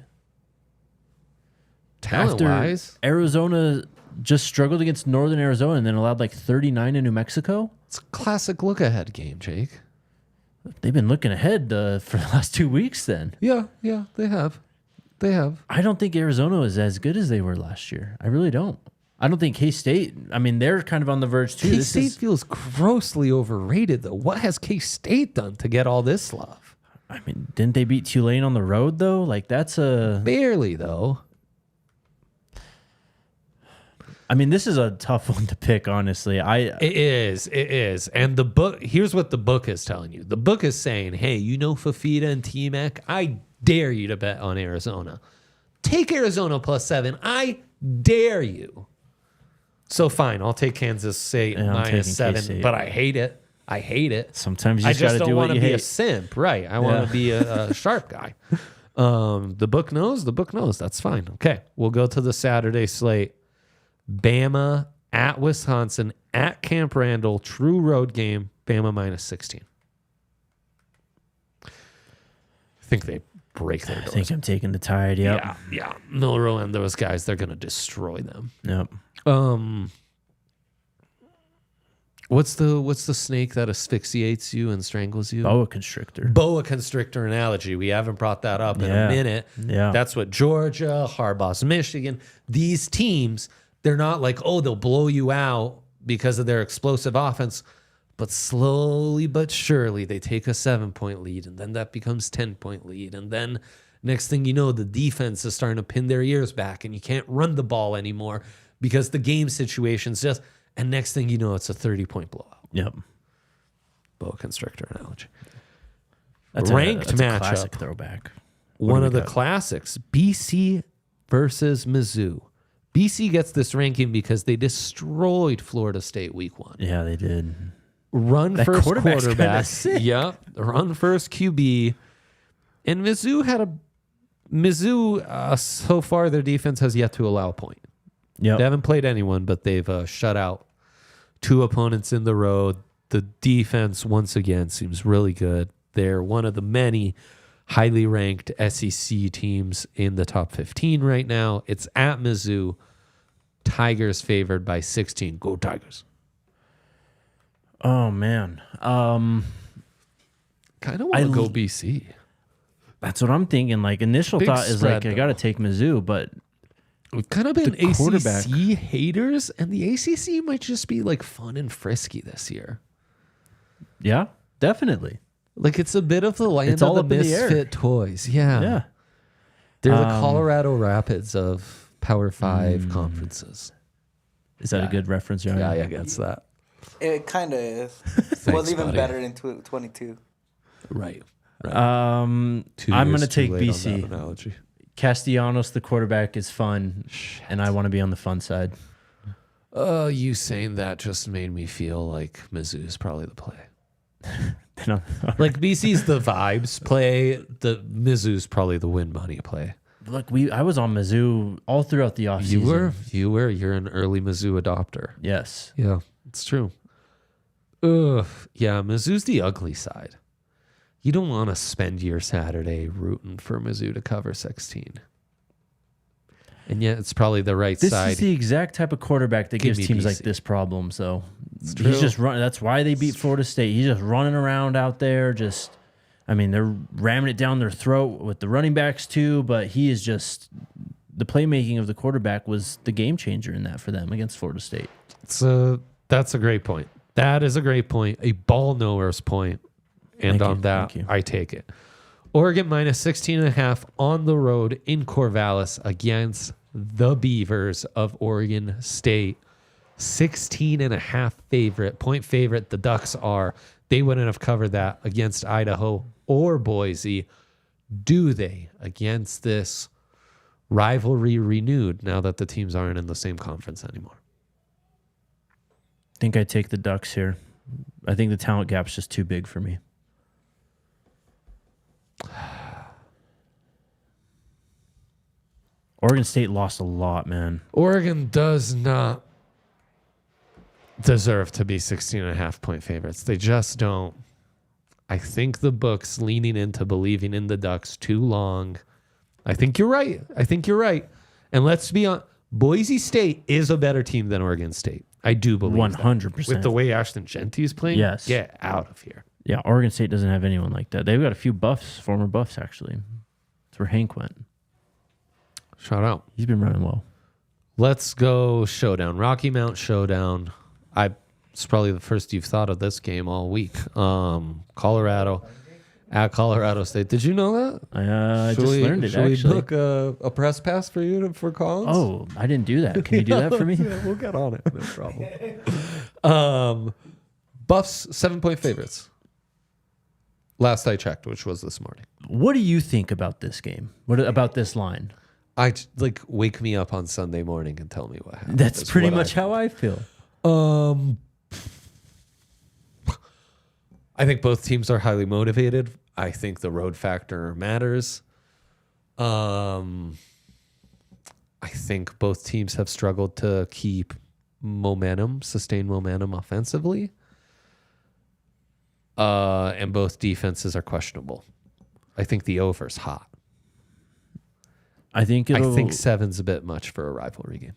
Talent-wise, After Arizona just struggled against Northern Arizona and then allowed like 39 in New Mexico? it's a classic look-ahead game, Jake. They've been looking ahead for the last 2 weeks then. Yeah, they have. They have. I don't think Arizona is as good as they were last year. I really don't. I don't think K-State, I mean, they're kind of on the verge too. K-State feels grossly overrated, though. What has K-State done to get all this love? I mean, didn't they beat Tulane on the road though? Like that's a... Barely, though. I mean, this is a tough one to pick, honestly. It is. And the book, here's what the book is telling you. The book is saying, hey, you know Fafita and T-Mac? I dare you to bet on Arizona. Take Arizona +7. I dare you. So fine, I'll take Kansas State Yeah, I'm taking -7, K-State. but I hate it. I hate it. Sometimes you I just got just to don't do want what to you be a hate. simp, right? I want Yeah. to be a sharp guy. The book knows. The book knows. That's fine. Okay, we'll go to the Saturday slate. Bama at Wisconsin at Camp Randall. True road game. Bama -16. I think they break their I doors. think I'm taking the Tide. Yep. Yeah. Milroe and those guys, they're going to destroy them. Yep. What's the snake that asphyxiates you and strangles you? Boa constrictor. Boa constrictor analogy. We haven't brought that up in a minute. Yeah. That's what Georgia, Harbaugh's Michigan, these teams, they're not like, oh, they'll blow you out because of their explosive offense. But slowly but surely, they take a 7-point lead, and then that becomes 10-point lead. And then next thing you know, the defense is starting to pin their ears back, and you can't run the ball anymore because the game situation's just... And next thing you know, it's a 30-point blowout. Yep. Boa constrictor analogy. That's Ranked that's matchup. A classic throwback. What One do of we the got? classics, BC versus Mizzou. BC gets this ranking because they destroyed Florida State week 1. Yeah, they did. Run That first quarterback's kinda quarterback. sick. Yep. Run first QB. And Mizzou so far their defense has yet to allow a point. Yep. They haven't played anyone, but they've shut out 2 opponents in the road. The defense, once again, seems really good. They're one of the many highly ranked SEC teams in the top 15 right now. It's at Mizzou. Tigers favored by 16. Go Tigers. Oh, man. Kind of want to go BC. That's what I'm thinking. Like, initial Big thought is spread, like, I got to take Mizzou, but We've kind of been The quarterback. ACC haters, and the ACC might just be like fun and frisky this year. yeah, definitely. Like it's a bit of the land It's all of the up in the air. misfit toys. Yeah. Yeah. They're the Colorado Rapids of Power 5 conferences. Is that a good reference, John? Yeah, I guess that. It kind of is. Thanks, Was even buddy. better in 22. Right. I'm 2 going years to too take late on BC. that analogy. Castellanos, the quarterback, is fun, and I want to be on the fun side. You saying that just made me feel like Mizzou's probably the play. Like BC's the vibes play, the Mizzou's probably the win money play. Look, I was on Mizzou all throughout the offseason. You're an early Mizzou adopter. Yes. Yeah, it's true. Ugh. Yeah, Mizzou's the ugly side. You don't want to spend your Saturday rooting for Mizzou to cover 16. And yet it's probably the right This side. is the exact type of quarterback that Give gives me teams like BC. this problems, though. true. He's just running. That's why they beat Florida State. He's just running around out there. They're ramming it down their throat with the running backs too, but he is just, the playmaking of the quarterback was the game changer in that for them against Florida State. That's a great point. That is a great point. A ball knower's point. And Thank on you. that, Thank you. I take it. Oregon minus 16.5 on the road in Corvallis against the Beavers of Oregon State. 16.5 point favorite. The Ducks are. They wouldn't have covered that against Idaho or Boise. Do they against this rivalry renewed now that the teams aren't in the same conference anymore? I think I take the Ducks here. I think the talent gap's just too big for me. Oregon State lost a lot, man. Oregon does not deserve to be 16.5 point favorites. They just don't. I think the book's leaning into believing in the Ducks too long. I think you're right. And let's be honest, Boise State is a better team than Oregon State. I do believe 100%. With the way Ashton Genty is playing, yes. Get out of here. Yeah, Oregon State doesn't have anyone like that. They've got a few buffs, former buffs, actually. That's where Hank went. Shout out. He's been running well. Let's go showdown. Rocky Mount Showdown. It's probably the first you've thought of this game all week. Colorado at Colorado State. Did you know that? I just learned it, actually. Should we book a press pass for you for Collins? Oh, I didn't do that. Can you do that for me? Yeah, we'll get on it. No problem. Buffs, 7-point favorites. Last I checked, which was this morning. What do you think about this game? What about this line? Wake me up on Sunday morning and tell me what happened. That's pretty much how I feel. I think both teams are highly motivated. I think the road factor matters. I think both teams have struggled to keep sustain momentum offensively. And both defenses are questionable. I think the over's hot. I think 7's a bit much for a rivalry game.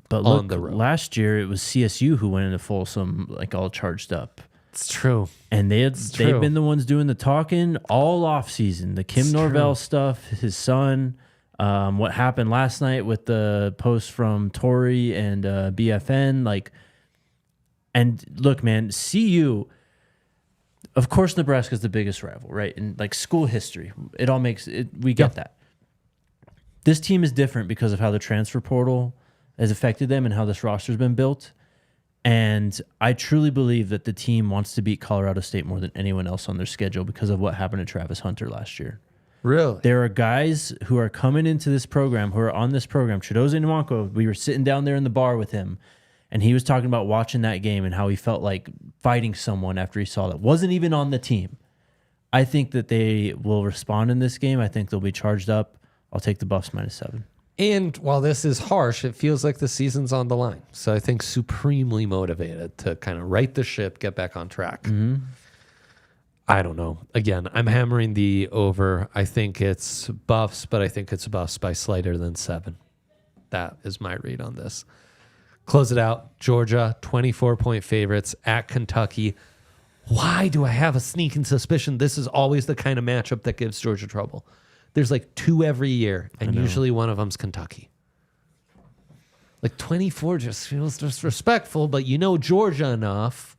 But on look, the road. Last year it was CSU who went into Folsom like all charged up. It's true. And they've been the ones doing the talking all off season. The Kim Norvell stuff, his son, what happened last night with the post from Tory and BFN, and look, man, CU. Of course, Nebraska's the biggest rival, right? And school history, it all makes it. We get that. This team is different because of how the transfer portal has affected them and how this roster's been built. And I truly believe that the team wants to beat Colorado State more than anyone else on their schedule because of what happened to Travis Hunter last year. Really? There are guys who are coming into this program, who are on this program. Chidozie Nwankwo, we were sitting down there in the bar with him, and he was talking about watching that game and how he felt like fighting someone after he saw that. Wasn't even on the team. I think that they will respond in this game. I think they'll be charged up. I'll take the Buffs -7. And while this is harsh, it feels like the season's on the line. So I think supremely motivated to kind of right the ship, get back on track. Mm-hmm. I don't know. Again, I'm hammering the over. I think it's Buffs, but I think it's Buffs by slighter than 7. That is my read on this. Close it out. Georgia, 24-point favorites at Kentucky. Why do I have a sneaking suspicion this is always the kind of matchup that gives Georgia trouble? There's 2 every year, and usually one of them's Kentucky. 24 just feels disrespectful, but Georgia enough.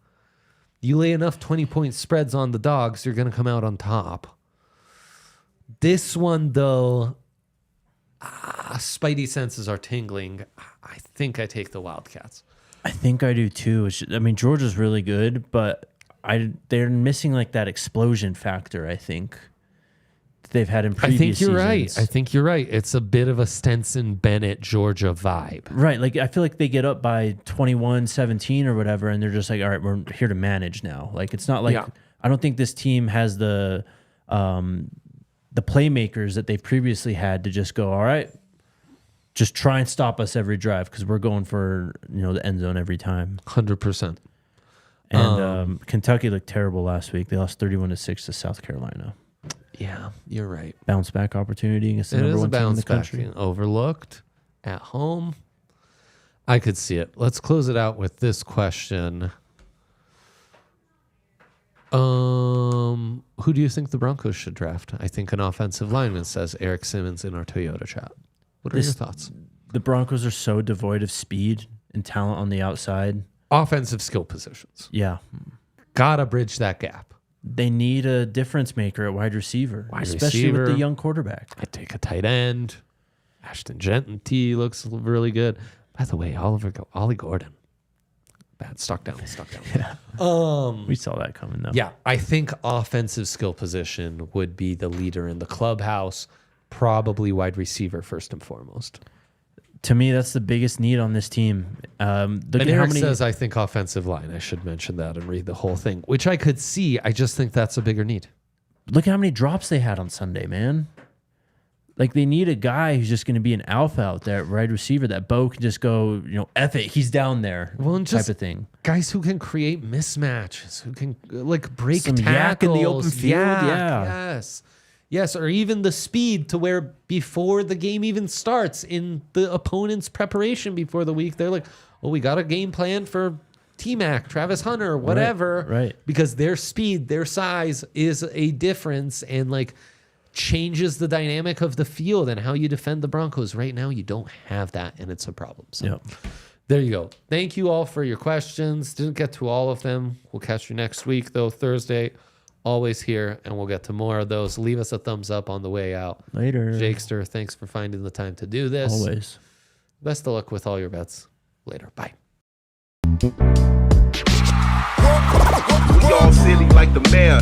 You lay enough 20-point spreads on the dogs, you're going to come out on top. This one, though, spidey senses are tingling. I think I take the Wildcats. I think I do too. Georgia's really good, but they're missing that explosion factor, I think. They've had in previous seasons. I think you're right. It's a bit of a Stenson Bennett Georgia vibe. Right. I feel like they get up by 21-17 or whatever, and they're just all right, we're here to manage now. It's not I don't think this team has the playmakers that they've previously had to just go, all right, just try and stop us every drive because we're going for the end zone every time. 100%. And Kentucky looked terrible last week. They lost 31-6 to South Carolina. Yeah, you're right. Bounce back opportunity against the number one team in the country. Overlooked at home. I could see it. Let's close it out with this question. Who do you think the Broncos should draft? I think an offensive lineman, says Eric Simmons in our Toyota chat. What are your thoughts? The Broncos are so devoid of speed and talent on the outside. Offensive skill positions. Yeah. Gotta bridge that gap. They need a difference maker at wide receiver, especially with the young quarterback. I'd take a tight end. Ashton Genty looks really good. By the way, Ollie Gordon. Bad. Stuck down. Yeah. We saw that coming, though. Yeah, I think offensive skill position would be the leader in the clubhouse. Probably wide receiver first and foremost. To me, that's the biggest need on this team. And Eric says, I think offensive line. I should mention that and read the whole thing, which I could see. I just think that's a bigger need. Look at how many drops they had on Sunday, man. Like, they need a guy who's just going to be an alpha out there at wide receiver that Bo can just go, F it, he's down there, type of thing. Guys who can create mismatches, who can, break some tackles. yak in the open field, yeah. Yes, or even the speed to where before the game even starts in the opponent's preparation before the week, they're like, oh, we got a game plan for T-Mac, Travis Hunter, whatever. Right. Because their speed, their size is a difference and changes the dynamic of the field and how you defend the Broncos. Right now, you don't have that, and it's a problem. So there you go. Thank you all for your questions. Didn't get to all of them. We'll catch you next week, though, Thursday. Always here, and we'll get to more of those. Leave us a thumbs up on the way out. Later. Jakester, thanks for finding the time to do this. Always. Best of luck with all your bets. Later. Bye. We all silly like the mayor.